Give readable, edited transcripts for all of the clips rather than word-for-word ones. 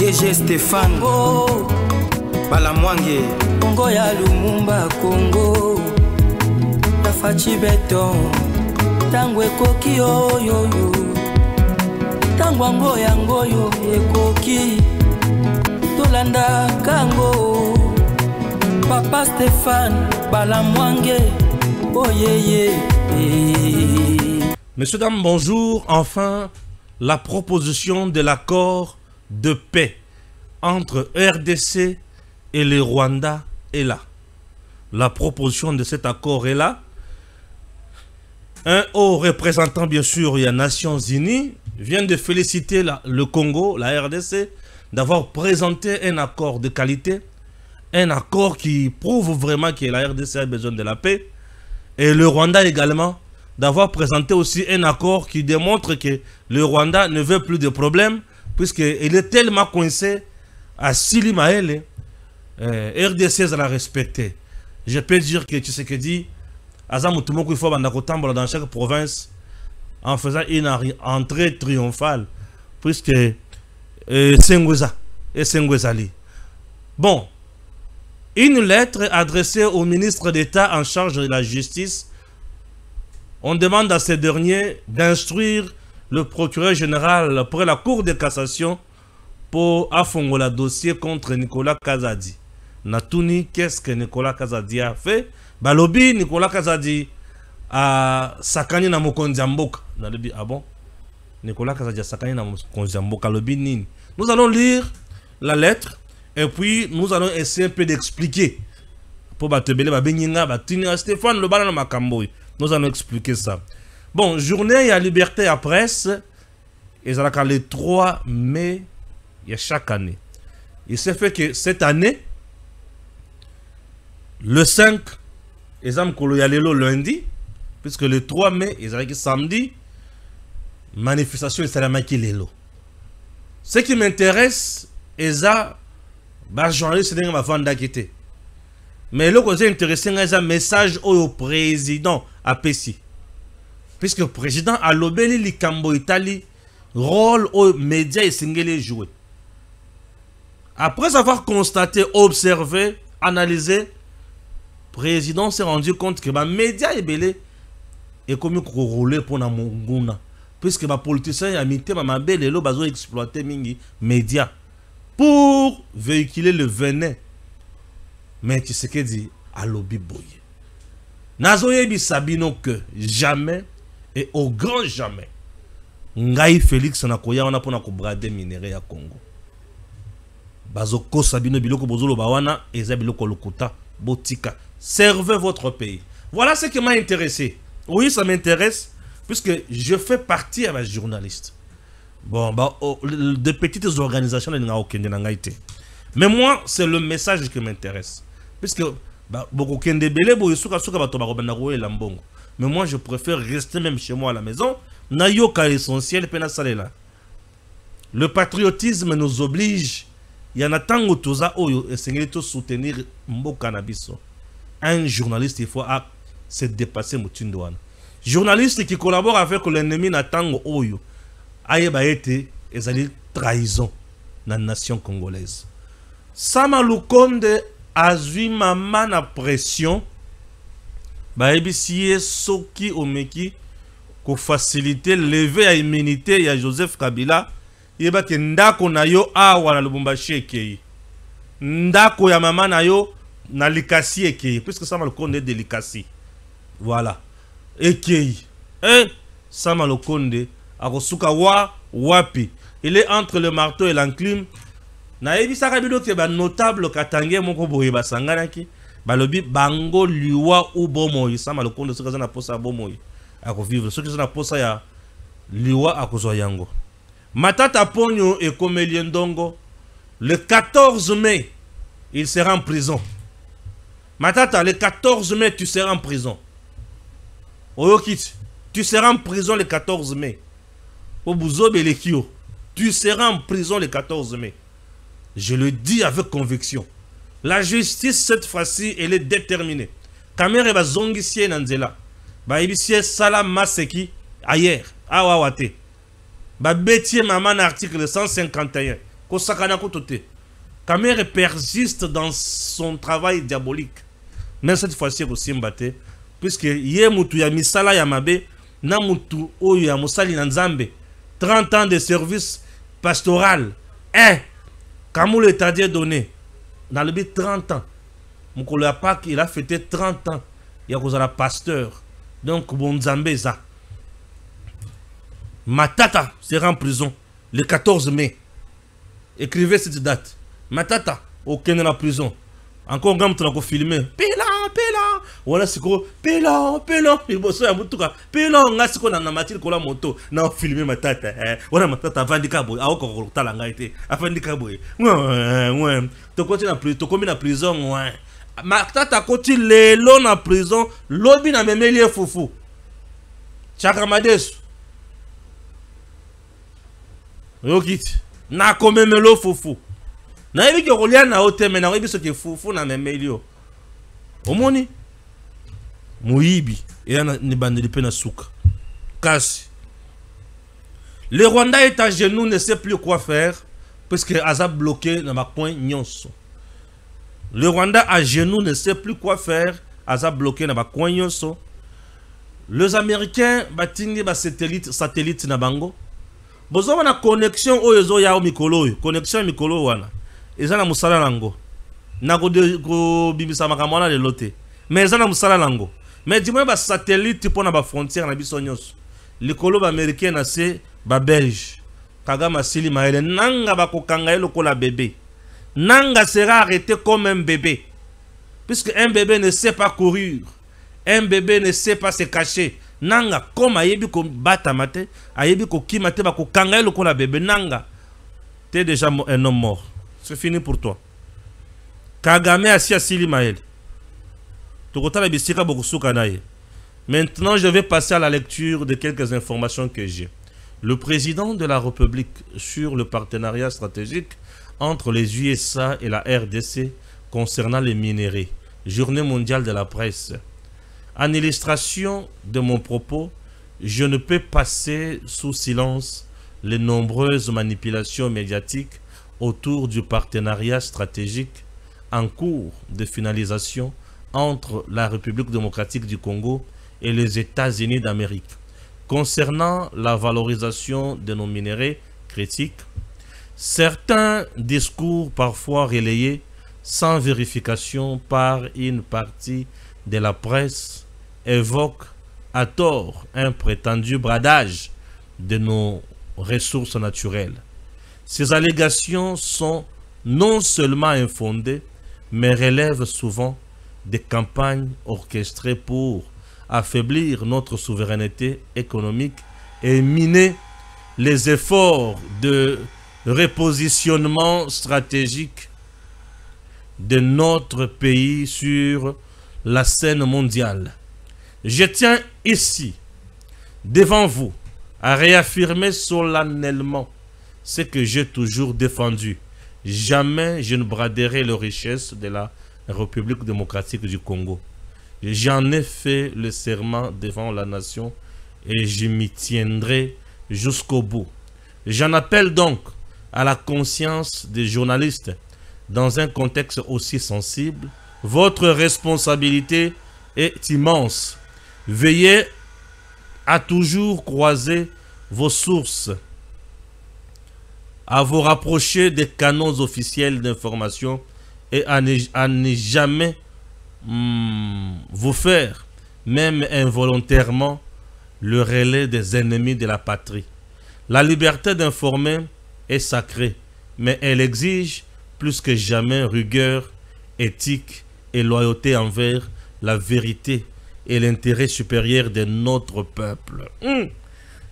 DG Stéphane oh. Balamwange Congo ya Lumumba Congo Tafachi Beton Tangwe koki oyoyo Tangwango yangoyo ekoki Tolanda kango Papa Stéphane Balamwange oh yeah. Messieurs, dames, bonjour. Enfin, la proposition de l'accord de paix entre RDC et le Rwanda est là. La proposition de cet accord est là. Un haut représentant, bien sûr, des Nations Unies, vient de féliciter le Congo, la RDC, d'avoir présenté un accord de qualité, un accord qui prouve vraiment que la RDC a besoin de la paix, et le Rwanda également, d'avoir présenté aussi un accord qui démontre que le Rwanda ne veut plus de problèmes, puisqu'il est tellement coincé à Sili Maele, RDC l'a respecté. Je peux dire que Tshisekedi, Azamutumoko, il faut dans chaque province en faisant une entrée triomphale, puisque Sengweza et Sengwezali. Bon, une lettre adressée au ministre d'État en charge de la justice. On demande à ces derniers d'instruire le procureur général près la Cour de cassation pour affoncer le dossier contre Nicolas Kazadi. Natuni, qu'est-ce que Nicolas Kazadi a fait? Balobi, Nicolas Kazadi a sakani na mokonzi mboka. Nalobi, ah bon? Nicolas Kazadi a sakani na mokonzi mboka. Lobi nini? Nous allons lire la lettre et puis nous allons essayer un peu d'expliquer. Pour batebele babenyinga batini Stéphane le bala na makamboy. Nous allons expliquer ça. Bon, journée à liberté à presse. Et ça va le 3 mai. Il y a chaque année. Il s'est fait que cette année, le 5, ils ont le lundi. Puisque le 3 mai, ils ont samedi. Manifestation, c'est la maquille. Ce qui m'intéresse, c'est que les journalistes ne vont pas quitter. Mais le côté intéressant, c'est un message au président à Pessi. Puisque le président a l'obéli l'Ikambo Italie, rôle aux médias et singles joué. Après avoir constaté, observé, analysé, le président s'est rendu compte que les médias est belé et comme il roulé pour la Monguna. Puisque les politiciens ont mis ma belle et l'eau exploité les médias pour véhiculer le venin. Mais tu sais qu'il dit à l'obi boye. Nazoyebi Sabino que jamais et au grand jamais. Ngai Félix Nakoya on a pour na brader minerai à Congo. Bazoko Sabino biloko bozolo bawana eza biloko lokuta botika. Servez votre pays. Voilà ce qui m'a intéressé. Oui, ça m'intéresse puisque je fais partie à la journaliste. Bon, de petites organisations mais moi, c'est le message qui m'intéresse. Puisque mais moi, je préfère rester même chez moi à la maison. Essentiel, le patriotisme nous oblige. Il y en a tant où tout ça, et soutenir un journaliste, il faut se dépasser. Journaliste qui collabore avec l'ennemi n'attend oyo. Aïeba été ezali trahison dans la nation congolaise. Sama Lukonde azui mama na pression. Ba ebisiye soki omeki ko faciliter lever à immunité ya Joseph Kabila. Yeba ke ndako na yo awa na Lubumbashi ekei. Ndako ya mama na yo na Likasi ekei. Puisque Sama Lukonde est de Likasi. Voilà. Ekei. Sama Lukonde Akosuka wapi. Il est entre le marteau et l'enclume. Naebi sakabido ke ba notable katange moko boye basanganaki. Balobi bango liwa ou bomoyi. Sama Lukonde soka zana posa bomoyi. Ako vivre. Soki zana posa ya liwa akozo yango. Matata Ponyo et Komelien Ndongo. Le 14 mai, il sera en prison. Matata, le 14 mai, tu seras en prison. Oyokit, tu seras en prison le 14 mai. Tu seras en prison le 14 mai. Je le dis avec conviction. La justice, cette fois-ci, elle est déterminée. Kamere ba zongisie nanzela. Ba ibisie salam maseki ailleurs. Awawate. Ba betier maman article 151. Kosakana kotote. Kamere persiste dans son travail diabolique. Mais cette fois-ci, Kosimbate, puisque yé mutu ya misala ya mabe, na mutu oyo ya musali na nzambe, 30 ans de service pastoral. Kamou l'état donné, dans le but 30 ans, Mukolo Apak, il a fêté 30 ans. Il y a un pasteur. Donc, bon Zambeza. Matata sera en prison le 14 mai. Écrivez cette date. Matata, aucun dans la prison. Encore un temps qu'on filmé. Pélan. Voilà, c'est quoi? Pélan. Il bosse à Moutuka. Pélan, on a ce qu'on a matil qu'on a moto. Non, filmé Matata. Voilà, Matata, Vandikaboy. A encore talanga été. A Vandikaboy. Ouais. Tu continues en prison. Tu commis en prison, ouais. Matata, continue les lots en prison. Lobby n'a même lié foufou. Chakamades. Yokit. Na comme melo foufou. Na yebi ko lia na hotel mais na yebi ce que foufou na memelio. Omoni muibi et ni bandeli pe na souka. Kasi. Le Rwanda est à genoux, ne sait plus quoi faire parce que Aza bloqué dans ma coin nyonso. Le Rwanda à genoux ne sait plus quoi faire, Aza bloqué dans ma coin nyonso. Les Américains batini ba satellite na bango. Bozo wana connexion oyo ya mikolo oyo, connexion mikolo wana. Eza na musala nango. Na ko bibisa makamwana le lote. Mais eza na musala nango. Mais dis-moi ba satellite pour na ba frontière na biso nyonso. Likolo ba américain na se ba belge. Kagama sili maele nanga ba kokanga ye lokola bébé. Nanga sera arrêté comme un bébé. Puisque un bébé ne sait pas courir. Un bébé ne sait pas se cacher. Nanga comme ayebi ko bata mate, ayebi ko kimate ba ko kanga le ko la bébé nanga. T'es déjà un homme mort. C'est fini pour toi. Kagame asia sili mael. Tokota la bisika bokusuka naye. Maintenant, je vais passer à la lecture de quelques informations que j'ai. Le président de la République sur le partenariat stratégique entre les USA et la RDC concernant les minéraux. Journée mondiale de la presse. En illustration de mon propos, je ne peux passer sous silence les nombreuses manipulations médiatiques autour du partenariat stratégique en cours de finalisation entre la République démocratique du Congo et les États-Unis d'Amérique. Concernant la valorisation de nos minéraux critiques, certains discours parfois relayés sans vérification par une partie de la presse évoque à tort un prétendu bradage de nos ressources naturelles. Ces allégations sont non seulement infondées, mais relèvent souvent des campagnes orchestrées pour affaiblir notre souveraineté économique et miner les efforts de repositionnement stratégique de notre pays sur la scène mondiale. Je tiens ici, devant vous, à réaffirmer solennellement ce que j'ai toujours défendu. Jamais je ne braderai les richesses de la République démocratique du Congo. J'en ai fait le serment devant la nation et je m'y tiendrai jusqu'au bout. J'en appelle donc à la conscience des journalistes dans un contexte aussi sensible. Votre responsabilité est immense. Veillez à toujours croiser vos sources, à vous rapprocher des canaux officiels d'information et à ne jamais vous faire, même involontairement, le relais des ennemis de la patrie. La liberté d'informer est sacrée, mais elle exige plus que jamais rigueur, éthique et loyauté envers la vérité et l'intérêt supérieur de notre peuple.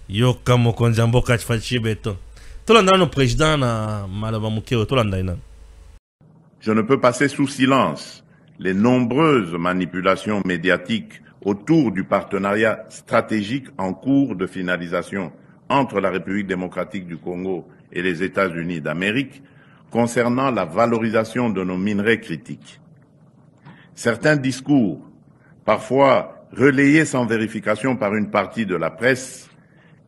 Yo kamo konjambo kachfachi beto. Tolanda no président na malabamukeo tolanda ina. Je ne peux passer sous silence les nombreuses manipulations médiatiques autour du partenariat stratégique en cours de finalisation entre la République démocratique du Congo et les États-Unis d'Amérique concernant la valorisation de nos minerais critiques. Certains discours, parfois relayés sans vérification par une partie de la presse,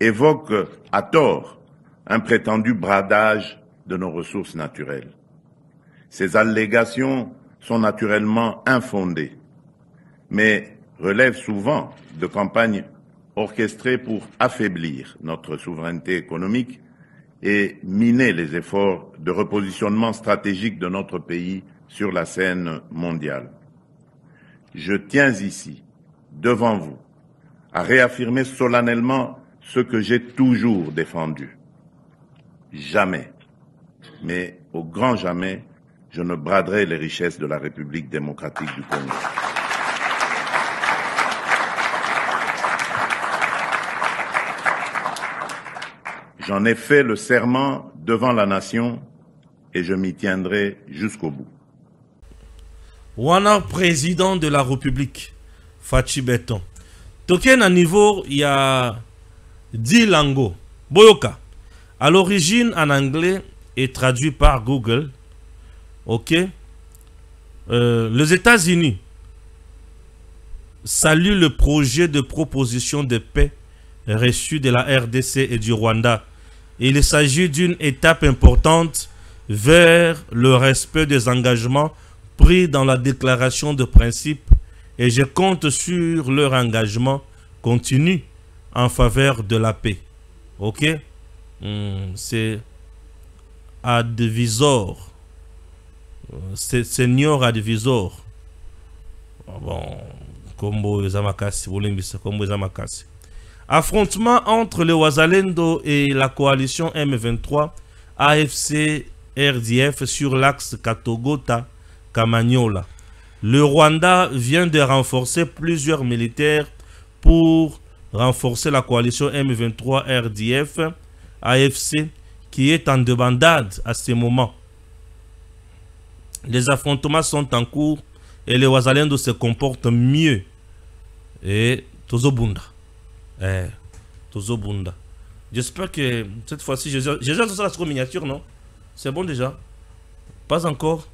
évoquent à tort un prétendu bradage de nos ressources naturelles. Ces allégations sont naturellement infondées, mais relèvent souvent de campagnes orchestrées pour affaiblir notre souveraineté économique et miner les efforts de repositionnement stratégique de notre pays sur la scène mondiale. Je tiens ici, devant vous, à réaffirmer solennellement ce que j'ai toujours défendu. Jamais, mais au grand jamais, je ne braderai les richesses de la République démocratique du Congo. J'en ai fait le serment devant la nation et je m'y tiendrai jusqu'au bout. Wana président de la République, Fachi Beton. Token à niveau, il y a 10 langues. Boyoka. À l'origine en anglais et traduit par Google. Ok. Les États-Unis saluent le projet de proposition de paix reçu de la RDC et du Rwanda. Il s'agit d'une étape importante vers le respect des engagements pris dans la déclaration de principe et je compte sur leur engagement continu en faveur de la paix. Ok? C'est Advisor. C'est Senior Advisor. Bon, Kombo Zamakasi, Kombo Zamakasi. Affrontement entre les Wazalendo et la coalition M23 AFC RDF sur l'axe Katogota-Kamanyola. Le Rwanda vient de renforcer plusieurs militaires pour renforcer la coalition M23 RDF AFC qui est en débandade à ce moment. Les affrontements sont en cours et les Wazalendo se comportent mieux. Et Tozobunda. Tozobunda. J'espère que cette fois-ci, j'ai déjà tout ça sur miniature, non? C'est bon déjà? Pas encore?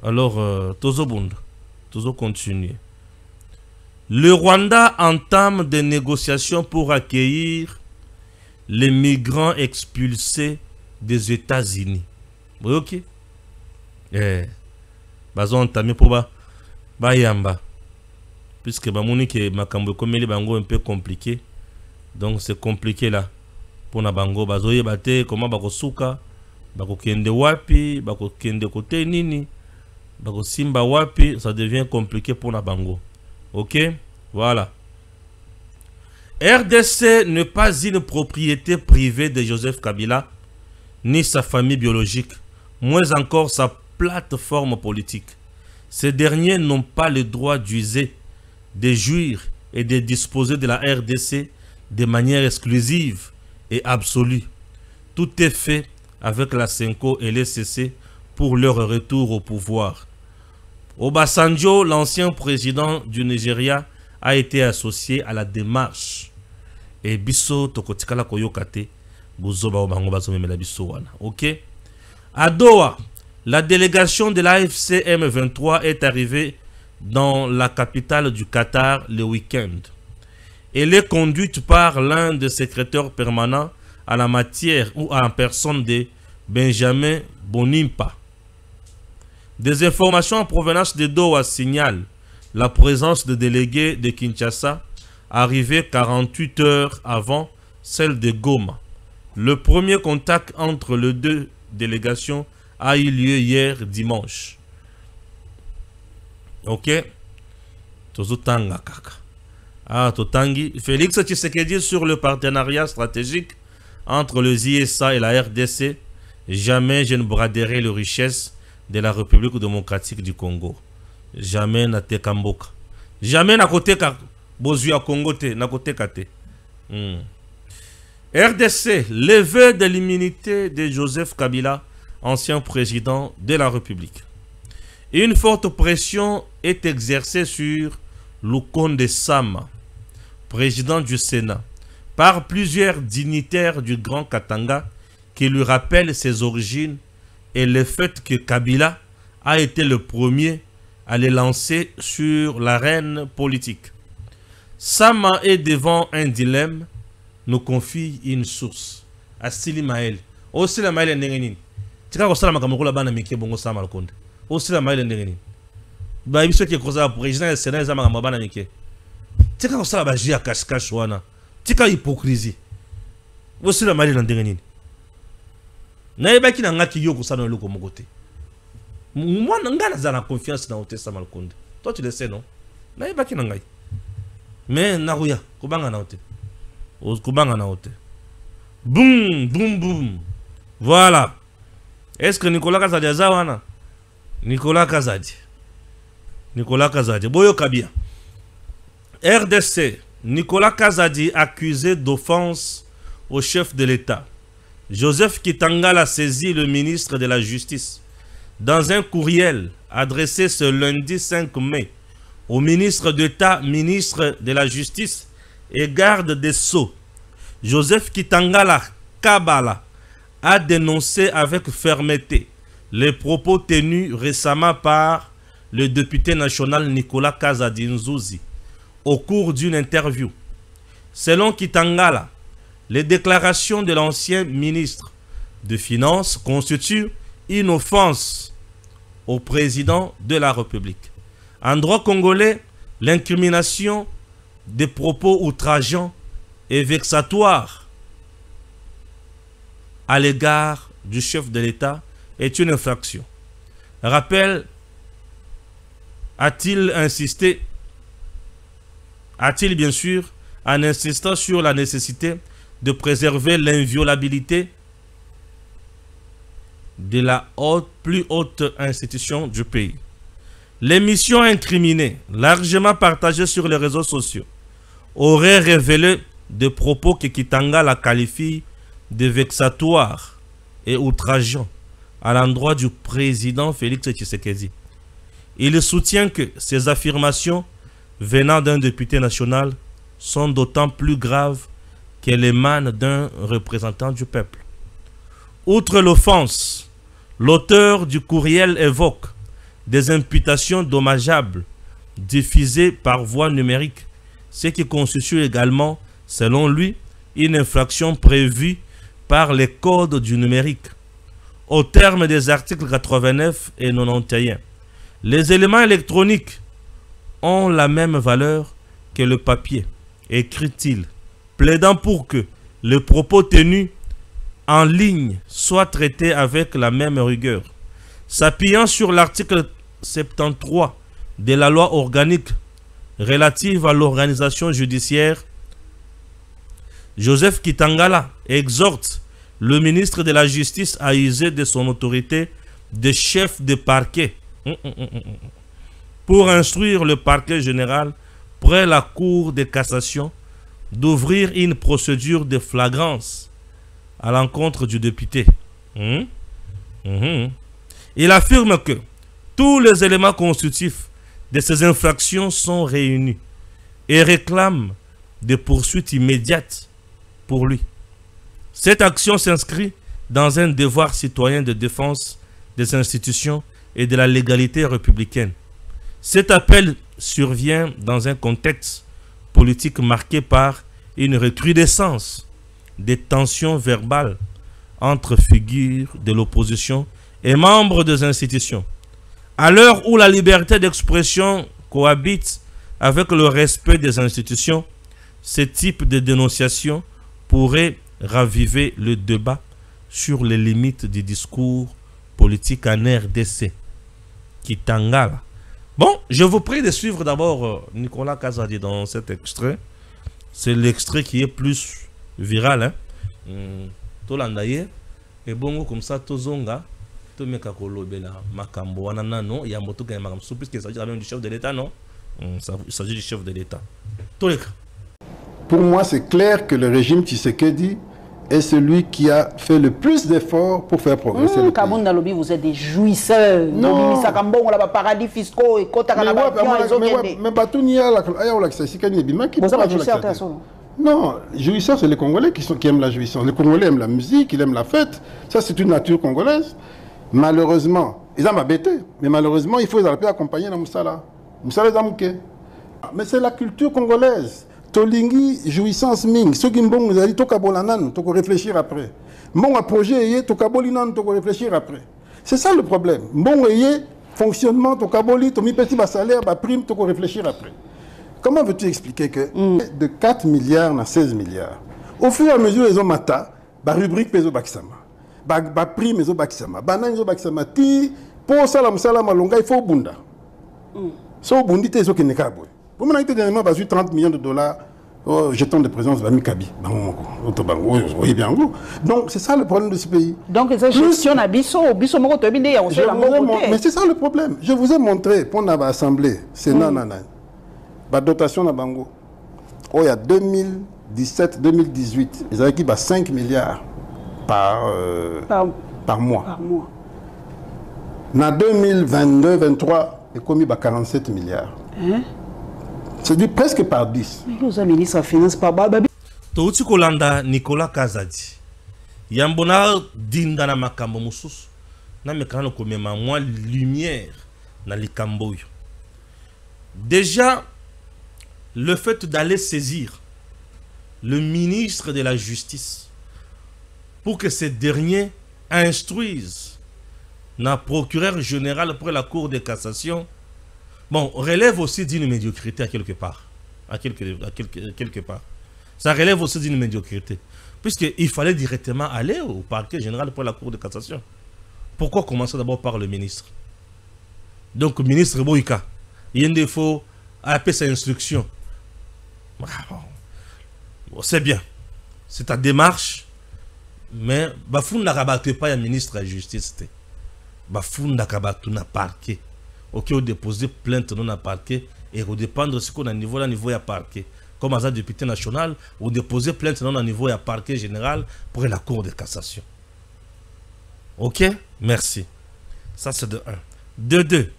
Alors, Tozobunda. Tozo continue. Le Rwanda entame des négociations pour accueillir les migrants expulsés des États-Unis. Ok? Bazo entamé pour Bayamba. Puisque Bamouni Makambo comme les bango un peu compliqué. Donc c'est compliqué là. Pour na bango bazo yebate comment bako suka, bako kende wapi, bako kende kote nini, bako simba wapi, ça devient compliqué pour na bango. OK? Voilà. RDC n'est pas une propriété privée de Joseph Kabila ni sa famille biologique, moins encore sa plateforme politique. Ces derniers n'ont pas le droit d'user, de jouir et de disposer de la RDC de manière exclusive et absolue. Tout est fait avec la Senko et l'ECC pour leur retour au pouvoir. Obasanjo, l'ancien président du Nigeria, a été associé à la démarche. Et biso tokotikala koyokate buzoba obango bazomemela biso wana. OK? À Doha, la délégation de l'AFC M23 est arrivée dans la capitale du Qatar le week-end. Elle est conduite par l'un des secrétaires permanents à la matière ou en personne de Benjamin Bonimpa. Des informations en provenance de Doha signalent la présence de délégués de Kinshasa arrivés 48 heures avant celle de Goma. Le premier contact entre les deux délégations a eu lieu hier dimanche. OK? Tozotanga kaka. Ah, Totangi. Félix Tshisekedi sur le partenariat stratégique entre le ISA et la RDC. Jamais je ne braderai les richesses de la République démocratique du Congo. Jamais na te kamboka. Jamais na kote ka bozu ya Congo te, na kote kate. RDC, levée de l'immunité de Joseph Kabila, ancien président de la République. Une forte pression est exercée sur Lukonde Sama, président du Sénat, par plusieurs dignitaires du Grand Katanga qui lui rappellent ses origines et le fait que Kabila a été le premier à les lancer sur l'arène politique. Sama est devant un dilemme, nous confie une source. Assili Maël. Aussi la Maël Nengenin. tika ko sala makambo la bana mike bongo sama Lukonde aussi la maile ndengeni ba biso ki koza président et sénat za makambo bana mike tika ko sala ba jia cache wana tika hypocrisie aussi la maile ndengeni na ebaki na ngaki yo ko sana loko mokote moi ngana za na confiance na ote sama Lukonde toi tu le sais non na ebaki na ngai mais naruya kubanga na ote kubanga na ote boum boum boum voilà. Est-ce que Nicolas Kazadi azawana? Nicolas Kazadi Boyo Kabia. RDC, Nicolas Kazadi accusé d'offense au chef de l'État. Joseph Kitangala a saisi le ministre de la Justice. Dans un courriel adressé ce lundi 5 mai au ministre d'État, ministre de la Justice et garde des Sceaux, Joseph Kitangala Kabala a dénoncé avec fermeté les propos tenus récemment par le député national Nicolas Kazadi Nzouzi au cours d'une interview. Selon Kitangala, les déclarations de l'ancien ministre de Finances constituent une offense au président de la République. En droit congolais, l'incrimination des propos outrageants et vexatoires à l'égard du chef de l'État est une infraction. Rappel, a-t-il bien sûr, en insistant sur la nécessité de préserver l'inviolabilité de la plus haute institution du pays. L'émission incriminée, largement partagée sur les réseaux sociaux, aurait révélé des propos que Kitangala qualifie de vexatoires et outrageants à l'endroit du président Félix Tshisekedi. Il soutient que ces affirmations venant d'un député national sont d'autant plus graves qu'elles émanent d'un représentant du peuple. Outre l'offense, l'auteur du courriel évoque des imputations dommageables diffusées par voie numérique, ce qui constitue également, selon lui, une infraction prévue par les codes du numérique. Au terme des articles 89 et 91, les éléments électroniques ont la même valeur que le papier, écrit-il, plaidant pour que les propos tenus en ligne soient traités avec la même rigueur. S'appuyant sur l'article 73 de la loi organique relative à l'organisation judiciaire, Joseph Kitangala exhorte le ministre de la Justice à user de son autorité de chef de parquet pour instruire le parquet général près la Cour de cassation d'ouvrir une procédure de flagrance à l'encontre du député. Il affirme que tous les éléments constitutifs de ces infractions sont réunis et réclame des poursuites immédiates pour lui. Cette action s'inscrit dans un devoir citoyen de défense des institutions et de la légalité républicaine. Cet appel survient dans un contexte politique marqué par une recrudescence des tensions verbales entre figures de l'opposition et membres des institutions. À l'heure où la liberté d'expression cohabite avec le respect des institutions, ce type de dénonciation pourrait raviver le débat sur les limites du discours politique en RDC. Kitangala. Bon, je vous prie de suivre d'abord Nicolas Kazadi dans cet extrait. C'est l'extrait qui est plus viral. Tolandaye. Et bon, comme ça, Tozonga. Tomeka Kolobela, Makambo, Anana, non. Il y a un moto qui est Makambo, puisqu'il s'agit même du chef de l'État, non. Il s'agit du chef de l'État. Toleka. Pour moi, c'est clair que le régime Tshisekedi est celui qui a fait le plus d'efforts pour faire progresser le pays. Kabunda Lobby, vous êtes des jouisseurs. Non. On a paradis fiscaux et quota mais Batounia, non, jouisseurs, c'est les Congolais qui aiment la jouissance. Les Congolais aiment la musique, ils aiment la fête. Ça, c'est une nature congolaise. Malheureusement, ils ont m'abêté, mais malheureusement, il faut les accompagner dans Moussala. Moussala Zamouké. Mais c'est la culture congolaise. Tolingi, jouissance ming. Ceux qui m'ont dit, toko réfléchir après. Mon projet, toko réfléchir après. C'est ça le problème. Bon, fonctionnement, ton caboli, ton petit salaire, prime, tu peux réfléchir après. Comment veux-tu expliquer que de 4 milliards à 16 milliards, au fur et à mesure, ils ont mata, rubrique peso bakisama, prime peso bakisama, banane peso bakisama, ti, pour salam longa, il faut bunda. So bundi te so kenekabo. Pour moi, il y a 30 millions de dollars. Jetons de présence de Mikabi. Donc, c'est ça le problème de ce pays. Donc, c'est gestion à Bisso, mais c'est ça le problème. Je vous ai montré, pour l'Assemblée, c'est la dotation à Bango. Il y a 2017-2018, ils avaient qui 5 milliards par mois. En 2022-2023, ils ont commis 47 milliards. C'est dit presque par 10. Mais vous avez ministre de la Finance par Bababi. Touti Kolanda Nicolas Kazadi. Yambona dinda na makambo mususu. Na mekana komema moi lumière na likambo yo. Déjà le fait d'aller saisir le ministre de la Justice pour que ce dernier instruise na procureur général pour la Cour de cassation. Bon, relève aussi d'une médiocrité à quelque part. Quelque part. Ça relève aussi d'une médiocrité. Puisqu'il fallait directement aller au parquet général pour la Cour de cassation. Pourquoi commencer d'abord par le ministre? Donc, le ministre Boïka, il y a un défaut à appeler sa instruction. Bon, c'est bien. C'est ta démarche. Mais, Bafoun n'a pas un ministre de la Justice. Bafoun n'a pas un parquet. Ok, on dépose plainte dans un parquet et on dépend de ce qu'on a à niveau à parquet. Comme un député national, on dépose plainte dans un niveau à parquet général pour la Cour de cassation. Ok, merci. Ça c'est de 1. De 2.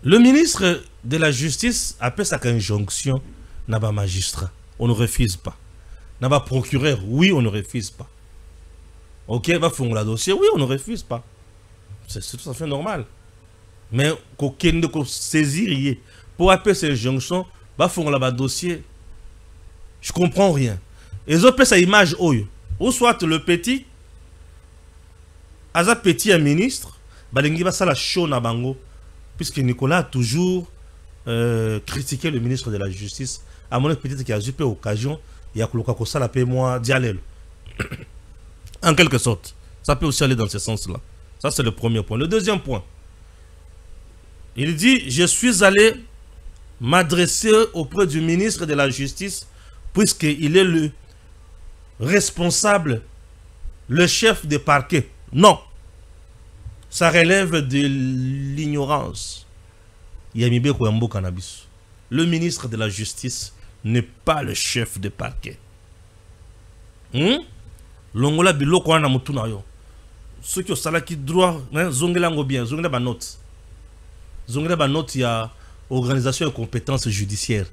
Le ministre de la Justice appelle ça qu'injonction n'a pas magistrat. On ne refuse pas. N'a pas procureur, oui, on ne refuse pas. Ok, va faire le dossier, oui, on ne refuse pas. C'est tout à fait normal. Mais qu'aucun de saisir pour appeler ces injonctions, va faire le dossier. Je comprends rien. Et ils ont fait sa image ou soit le petit, Aza petit un ministre, balengi va ça la show na bango, puisque Nicolas a toujours critiqué le ministre de la Justice. À mon avis, peut-être qu'il a eu l'occasion, il y a que ça la paix moi dialèle. En quelque sorte, ça peut aussi aller dans ce sens-là. Ça, c'est le premier point. Le deuxième point, il dit, je suis allé m'adresser auprès du ministre de la Justice, puisqu'il est le responsable, le chef des parquets. Non. Ça relève de l'ignorance. Le ministre de la Justice n'est pas le chef des parquets. Longola biloko wana mutuna yo. Ceux qui ont salaki droit, zongela bien, zongela ba note. Zongela ba note, il y a organisation et compétences judiciaires.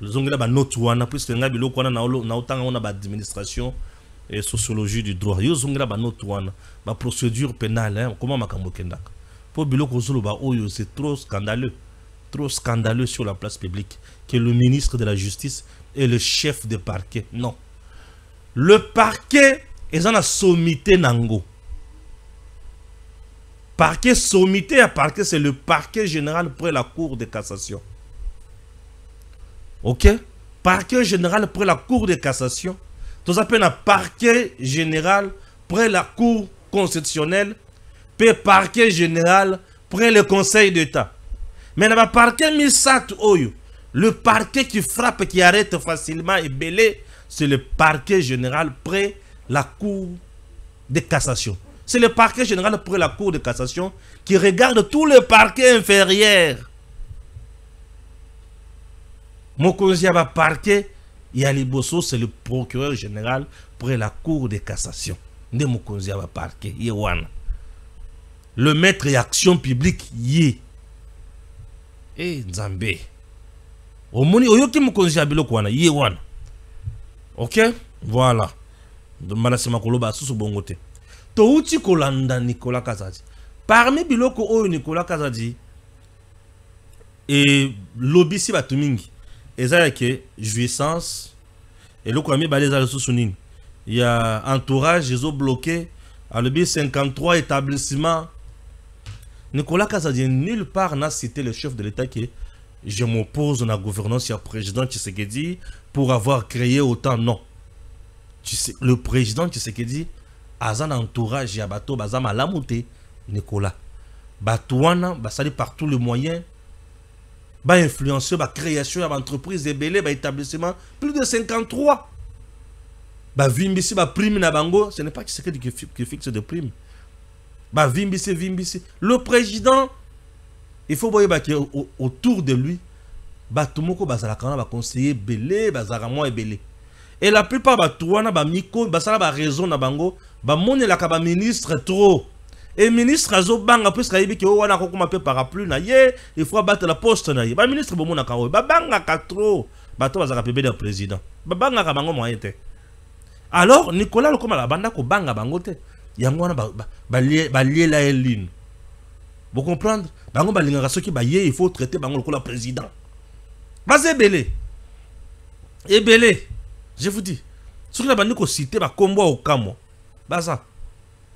Zongela ba note wana, puisque nga biloko wana na otanga wana ba administration et sociologie du droit. Yo zongela ba note wana, ba procédure pénale, comment makambo kendaka. Pour biloko zolo ba oyo, c'est trop scandaleux sur la place publique que le ministre de la Justice est le chef de parquet. Non. Le parquet est en sommité nango. Parquet sommité à parquet, c'est le parquet général pour la Cour de cassation. Ok? Parquet général pour la Cour de cassation. Tout ça peut un parquet général pour la Cour constitutionnelle. Puis parquet général pour le Conseil d'État. Mais dans le parquet Misat Oyo, le parquet qui frappe, qui arrête facilement et belé, c'est le parquet général près la Cour de cassation. C'est le parquet général près la Cour de cassation qui regarde tous les parquets inférieurs. Mokonzi Aba parquet, Yaliboso, c'est le procureur général près la Cour de cassation. Ne Mokonzi Aba parquet, Yewana. Le maître et action publique, Yé. Eh, Nzambe. Omoni, Oyoki Mokonzi Abilo Kwana, Yewana. Ok, voilà. Touti Kolanda Nicolas Kazadi. Parmi biloko oyo Nicolas Kazadi et lobby si batumingi ezala ke jouissance et le kwami baleza le sousunini il y a entourage, ils ont bloqué. À le 53 établissements. Nicolas Kazadi, nulle part n'a cité le chef de l'État qui je m'oppose à la gouvernance du président Tshisekedi pour avoir créé autant. Non. Le président Tshisekedi a un entourage, il y a bateau, bazama la montée, Nicolas. Batouana, basali par tous les moyens. Bah influenceur, bah création, bah entreprise, ébélé, bah établissement, plus de 53. Bah vimbisi, bah prime na bango, ce n'est pas Tshisekedi qui fixe de prime. Bah vimbisi. Le président, il faut voir bah, autour de lui, bah tout le monde bah conseiller belé, bah zaramo belé. Et la plupart bah touana bah miko, bah ça bah raison na bango, bah mone la bah ministre trop. Et ministre azo banga plus kaibi ki wana ko kuma pe parapluie na ye, il faut battre la poste na ye. Bah ministre bomona ka ba banga ka trop. Bah to bazaka pebe de président. Ba banga ka bango moyen te. Alors Nicolas le comme la banda ko banga bango te. Yango wana ba lié la ligne. Vous comprendre? Bango ba linga soki ba ye, il faut traiter bango le président. Ba zebele. Ebele. Je vous dis, ce que la bande ko cité ba kombo au kamo. Ba ça.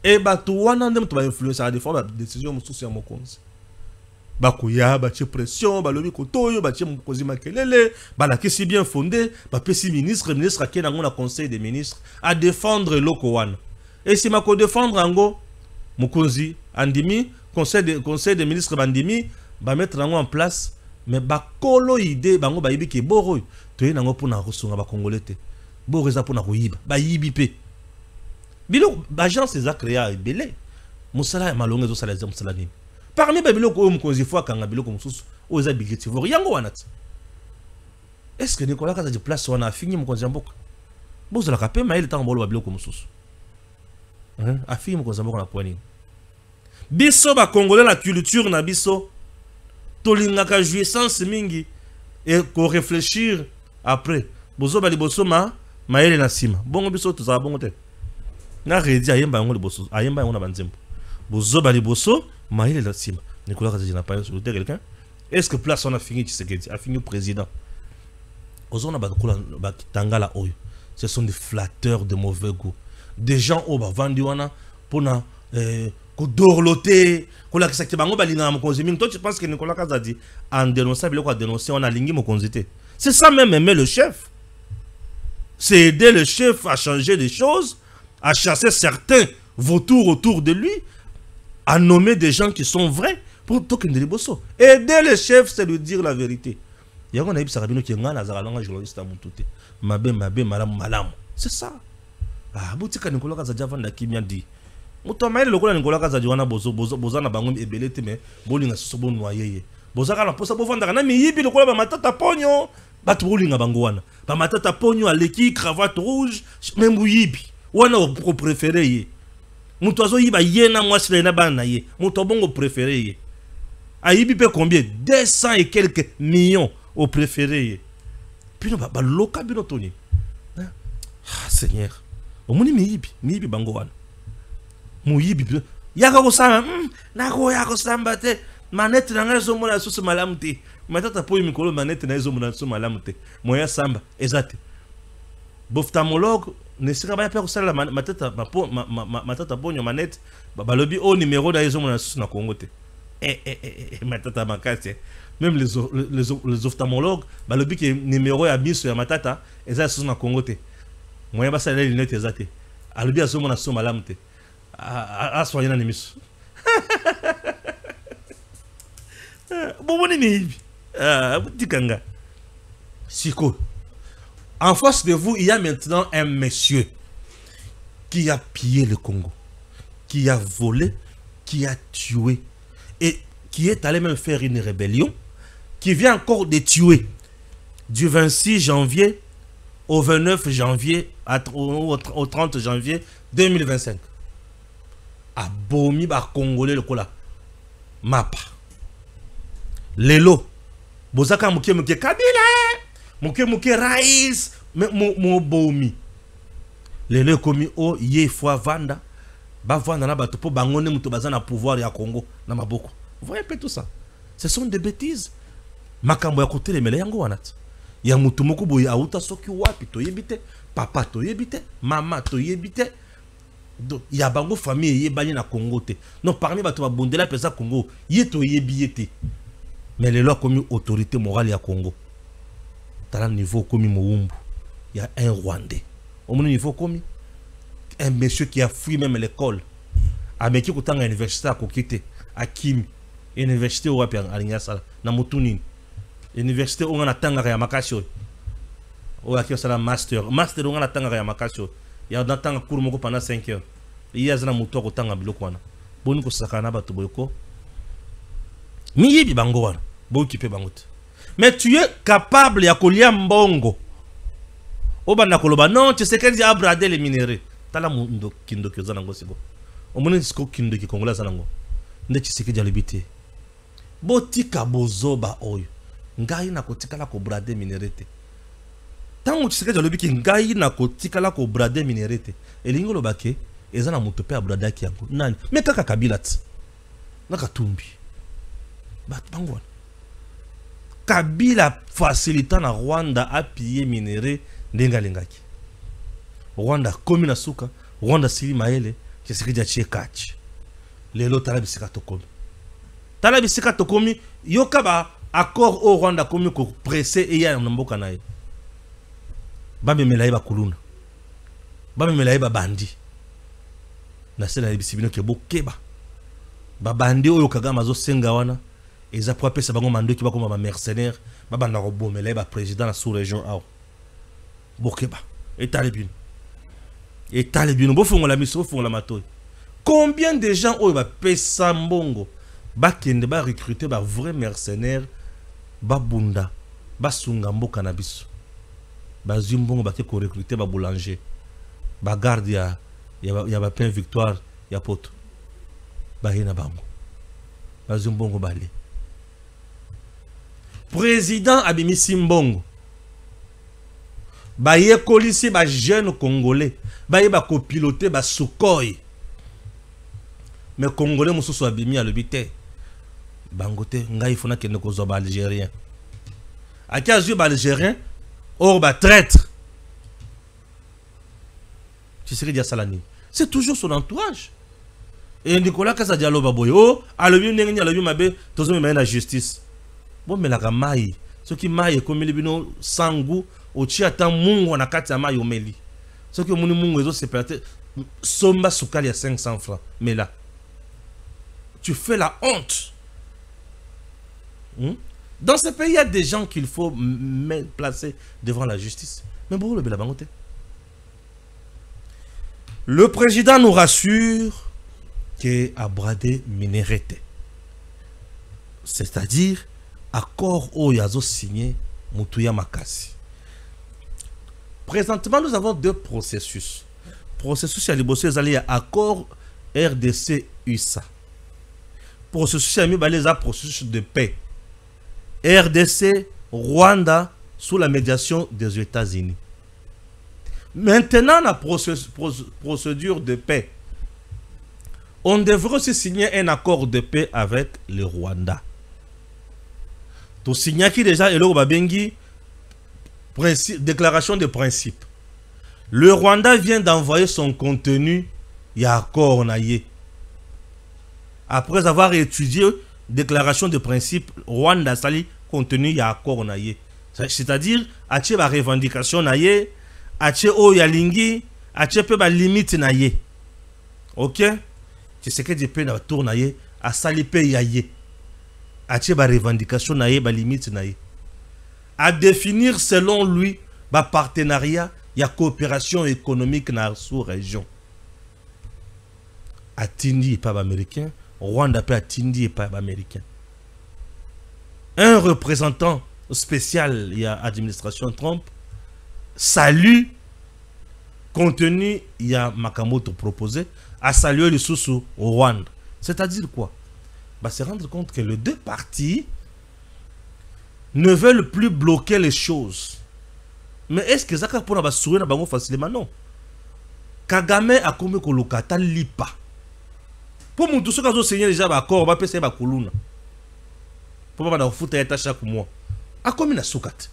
Et bah toi non dem tu vas influencer à des fois la décision mon souci à mon compte. Bah kuya bah tu pression bah lobi kotoyo bah tu mon kozi makelele bah la question bien fondée bah pesi ministre à qui dans le conseil des ministres à défendre l'Okowan. Et si ma ko défendre ango mon kozi andimi conseil des ministres bandimi bah mettre en place mais bah kolo idée bah ngo bah yibi ke boro to y nango pour na resunga ba congolais te boro za pour na koyiba bah yibi pe. Bilo l'agence les a créé à Belé. Moussala malonga zo salaire moussala ni. Parmi babilo ko mkonzi fois kanga bilo ko mususu o za bigeti vo yango wanat. Est-ce que Nicolas Kazadi place wana fini mkonzi mboka? Bozo la kapé ma il temps bolo babilo ko mususu. A fini mkonzi mboka na kwani. Biso ba congolais la culture na biso tolinga ka jouissance mingi et ko réfléchir après. Bozo ba liboso ma ele na sima. Bongo biso to za bongo te. Na redi ayemba yango liboso ayemba yango na banzembo bozo bali boso maile la sima Nicolas Kazadi n'a pas insulté quelqu'un. Est-ce que place on a fini Tshisekedi a fini président ozona ba tangala oyo ce sont des flatteurs de mauvais goût, des gens au ba vandi wana pona ko dorloter ko la kisaki bango balinga mo konzi mingi. Toi tu penses que Nicolas Kazadi en dénonçant bilo ko dénoncer on a lingi mo konzité? C'est ça même aimer le chef, c'est aider le chef à changer des choses, à chasser certains vautours autour de lui, à nommer des gens qui sont vrais pour token de bosso. Aider le chef, c'est lui dire la vérité. Il y a un qui a journaliste à Moutouté. Mabe, malam. C'est ça. Ah, boutika Nicolas Kazadi avant la kimia dit. Moutomaï le Nicolas Nicolas Kazadi wana bozo na bango ebelete me bolinga sobo noyé. Bozaka na posa bovanda na mi yibi le ba matata pogno. Batu bolinga bango wana. Ba matata pogno aleki cravate rouge, même yibi. Wana au préféré ye. Moutoazo yiba yena mwasi na bana ye. Moutobongo préféré ye. Ayibi pe combien? 200 et quelques millions au préféré ye. Puis non ba loka bino toni. Ah Seigneur. Omuni miyibi bango wana. Muyibi yaka ko samba nako yako samba te manette na ngazo mona susu malamu te. Matata po mikolo manette na ezo mona susu malamu te. Moya samba ezate. Boftamologue ne sera pas faire ça la matata bonyo manette balobi au numéro da ezo mona susu na Congo te. Matata makase. Même les ophtalmologues balobi que numéro ya biso ya matata eza susu na Congo te. Moya ba sala lunette ezate. Alobi azo mona susu malamu te. A soigner na nemiso. Boboni mibi. Butikanga. Siko. En face de vous, il y a maintenant un monsieur qui a pillé le Congo, qui a volé, qui a tué et qui est allé même faire une rébellion, qui vient encore de tuer du 26 janvier au 29 janvier au 30 janvier 2025. A bomi ba congolais le kola. Mapa. Lelo. Bozaka muke Kabila. Muke Raïs. Mo bomi. Lelo komi o ye fois vanda. Ba vanda na bato po bangone muto bazana pouvoir ya Congo na maboko. Vous voyez un peu tout ça. Ce sont des bêtises. Makambo ya kote le mele yango wanat. Ya mutu moko boye auta soki wapi to yebite. papa to yebite, maman to yebite. Donc il y a bango famille yebani na Congo te. Non parmi bato ba bondela pesa Congo, yeto yebiete. Mais les lois comme autorité morale ya Congo. Dans le niveau comme Moumbu, il y a un Rwandais. Au niveau comme un monsieur qui a fui même l'école. A meki ko tanga université à kokite à Kim, université au Wapi à Lignasala, na Motunini. Université où on a tanga ya makasho. Ou à qui ça la master. Master où on a tanga ya makasho. Il y a dans cours moko pendant 5 heures. Il y a zana muto ko tanga biloko wana. Boni ko sakana bato boyko. Mi yebi bango wana. Bo occupé bango. Mais tu es capable ya kolia mbongo. Obana koloba non, tu sais qu'elle a bradé les minéraux. Tala mundo kindo ke zana ngo siko. Omone siko kindo ki kongola zana ngo. Nde tu sais que jalibité. Bo tika bozoba oyo. Ngai na kotikala ko brade minéraux. Tant que tu sais que jalibiki ngai na kotikala ko brade minéraux. Elingo lo bake ezana muto pe abrada ki yango. Nani? Mais kaka kabilat. Naka tumbi. Bat bango. Kabila facilitant na Rwanda a pillé minéraux ndenga lengaki. Rwanda komi na suka, Rwanda sili maele, qu'est-ce que j'ai catch. Lelo talabisika tokomi. Talabisika tokomi, yokaba accord au Rwanda komi ko pressé et ya mboka na ye. Babe melaye ba kuluna. Babe melaye ba bandi. Na sela bisibino ke bokeba. Ba bandi oyo Kagame zo senga wana. Eza pour appeler ça bango mando ki ba koma ba mercenaire, ba banda robo melaye ba président la sous-région aw. Bokeba. Et talibino. Et talibino bo fongo la miso fongo la matoy. Combien de gens oyo ba pesa mbongo ba kende ba recruter ba vrai mercenaire ba bunda ba sunga mboka na biso. Ba zimbongo ba ke ko recruter ba boulanger. Ba garde ya ba pain victoire ya poto. Ba hina bango. Ba zimbongo bale. Président Abimisi Mbongo. Ba ye kolisi ba jeune congolais. Ba ye ba copiloter ba Sukhoi. Mais congolais mususu abimi a lobité. Bangote ngai fona kende ko zo ba algérien. Aki azu ba algérien or ba traître. Tu sais dire Salani. C'est toujours son entourage. Et Nicolas Kasa Diallo baboyo, alobi ndengi alobi mabe tozo me na justice. Bon mais la mai, ce qui mai comme libino sangu o chiata mungu na kati ya mai omeli. Ce qui muni mungu ezo séparé somba sukali à 500 francs. Mais là tu fais la honte. Dans ce pays, il y a des gens qu'il faut placer devant la justice. Mais bon, le Bélabangote. Le président nous rassure qu'il a bradé minérete. C'est-à-dire, accord au Yazo signé Moutouya Makasi. Présentement, nous avons deux processus. Processus à l'Ibosso, il y a accord RDC-USA. Processus à l'Ibosso, processus de paix. RDC, Rwanda, sous la médiation des États-Unis. Maintenant, la procédure de paix. On devrait aussi signer un accord de paix avec le Rwanda. Tout signer qui déjà est le déclaration de principe. Le Rwanda vient d'envoyer son contenu, il y a accord naïe. Après avoir étudié déclaration de principe, Rwanda sali contenu, il y a accord naïe. C'est-à-dire, ache ba revendication naïe, ache o yalingi, ache pe ba limite naïe. Ok? Tu sais que tu peux na tour naïe, a sali pe yaïe. Ache ba revendication naïe, ba limite naïe. À définir selon lui, ba partenariat, il y a coopération économique dans la sous-région. Atindi pas américain, Rwanda pas Atindi et pas américain. Un représentant spécial, il y a administration Trump, salue contenu, il y a Makamoto proposé, à saluer le sous au Rwanda. C'est-à-dire quoi? Bah, se rendre compte que les deux parties ne veulent plus bloquer les choses. Mais est-ce que Zaka pour na sourire na facilement? Non. Kagame a comme kolokata lipa. Pour mon tout ce que signé déjà accord, on va passer ba kuluna. Pour pas na futa ya chaque mois. A comme na sukat.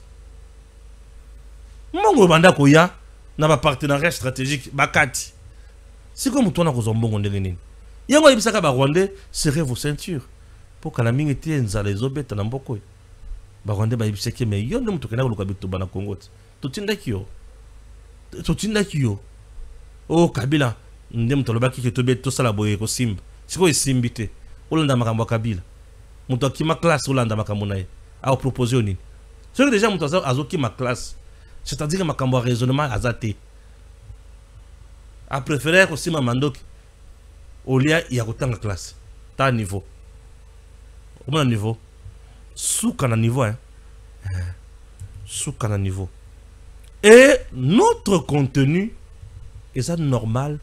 Mongo banda koya na ba partenariat stratégique bakati. C'est comme toi na kozombongo ndenge nini. Yango yebisaka ba Rwandais serrez vos ceintures pour que la mingi tie nzala ezobeta na mboko. Ba Rwandais ba yebisaki mais yo ndem tokena koluka bitu bana Congo. Totindaki yo. Oh Kabila ndem tolobaki ke tobe to sala boye ko simba. Siko esimbi te. Olanda makambo ya Kabila. Muto akima classe olanda makambo na ye. A proposer nini. Ce que déjà muto azoki ma classe. C'est-à-dire makambo ya raisonnement azate. A préférer aussi ma mandoki. Olia ya kotanga classe. Ta niveau. Au moins niveau. Souka na niveau hein. Souka na niveau. Et notre contenu est ça normal.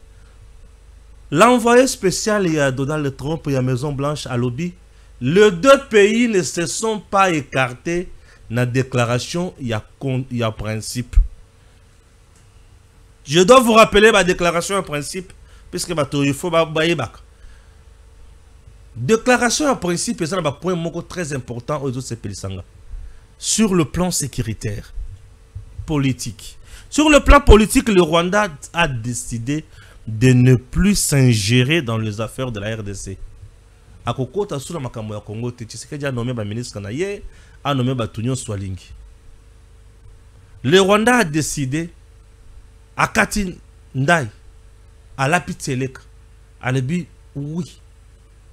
L'envoyé spécial il y a Donald Trump et la Maison Blanche à lobby. Les deux pays ne se sont pas écartés dans la déclaration, il y a principe. Je dois vous rappeler ma déclaration en principe, puisque il faut bailler. Déclaration en principe, c'est un point très important aux autres pays. Sur le plan sécuritaire, politique. Sur le plan politique, le Rwanda a décidé de ne plus s'ingérer dans les affaires de la RDC. A kokota sous la makambo ya Congo, Tshisekedi a nommé le ministre Kanaye, a nommé Tunyon Swalingi. Le Rwanda a décidé à Kati Ndai, à Lapiteleka, à Lebi, oui,